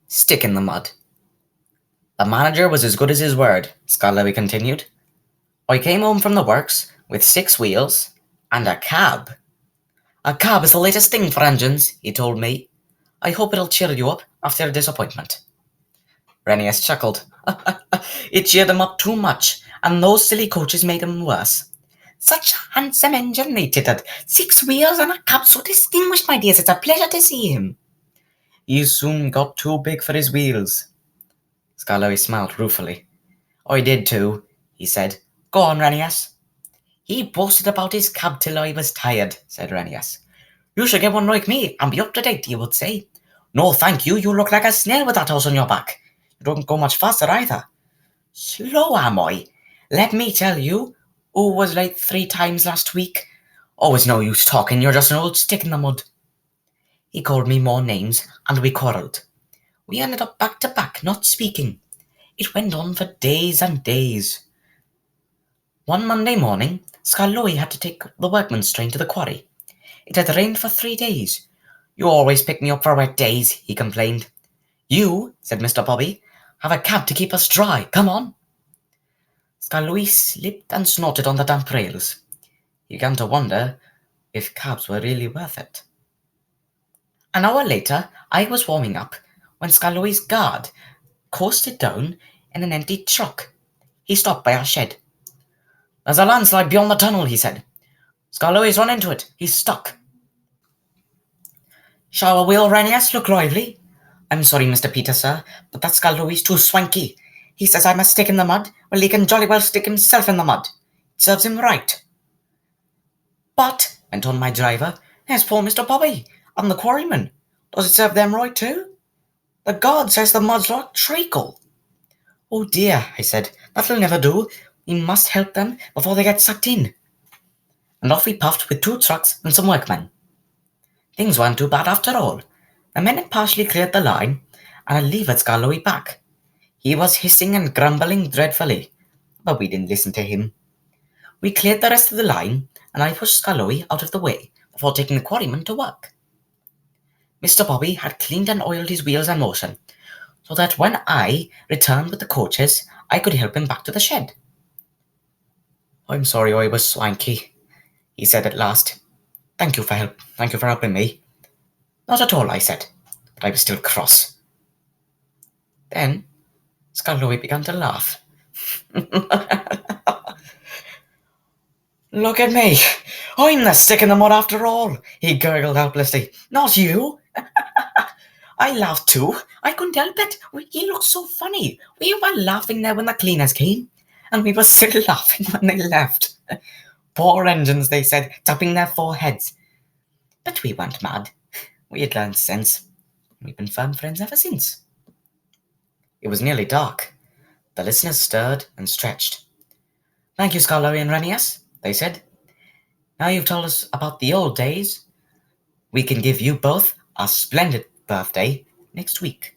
Stick in the mud. The manager was as good as his word, Scarlowy continued. I came home from the works with 6 wheels and a cab. A cab is the latest thing for engines, he told me. I hope it'll cheer you up after your disappointment. Renius chuckled. It cheered him up too much, and those silly coaches made him worse. Such a handsome engine, they tittered. 6 wheels and a cab so distinguished, my dears. It's a pleasure to see him. He soon got too big for his wheels. Scarlowy smiled ruefully. I did too, he said. Go on, Renius. He boasted about his cab till I was tired, said Renius. You should get one like me and be up to date, he would say. No, thank you. You look like a snail with that horse on your back. You don't go much faster either. Slow am I? Let me tell you, who was late 3 times last week. Oh, it's no use talking. You're just an old stick in the mud. He called me more names, and we quarrelled. We ended up back to back, not speaking. It went on for days and days. One Monday morning, Scarlowy had to take the workman's train to the quarry. It had rained for 3 days. You always pick me up for wet days, he complained. You, said Mr. Bobby, have a cab to keep us dry. Come on. Scarlowy slipped and snorted on the damp rails. He began to wonder if cabs were really worth it. An hour later, I was warming up when Scarlowy's guard coasted down in an empty truck. He stopped by our shed. There's a landslide beyond the tunnel, he said. Scarlowy's run into it. He's stuck. Shall we, Renius, look lively? I'm sorry, Mr. Peter, sir, but that Scarlowy's too swanky. He says I must stick in the mud. Well, he can jolly well stick himself in the mud. It serves him right. But, went on my driver, there's poor Mr. Bobby and the quarryman. Does it serve them right too? The guard says the mud's like treacle. Oh dear, I said, that'll never do. We must help them before they get sucked in. And off we puffed with 2 trucks and some workmen. Things weren't too bad after all. The men had partially cleared the line, and had levered Scarlowy back. He was hissing and grumbling dreadfully, but we didn't listen to him. We cleared the rest of the line, and I pushed Scarlowy out of the way before taking the quarryman to work. Mr. Bobby had cleaned and oiled his wheels and motion, so that when I returned with the coaches, I could help him back to the shed. I'm sorry I was swanky, he said at last. Thank you for helping me. Not at all, I said, but I was still cross. Then Scarlowy began to laugh. Look at me. I'm the stick in the mud after all, he gurgled helplessly. Not you. I laughed too. I couldn't help it. He looked so funny. We were laughing there when the cleaners came, and we were still laughing when they left. Poor engines, they said, tapping their foreheads. But we weren't mad. We had learned sense. We've been firm friends ever since. It was nearly dark. The listeners stirred and stretched. Thank you, Scarlowy and Renius, they said. Now you've told us about the old days, we can give you both a splendid birthday next week.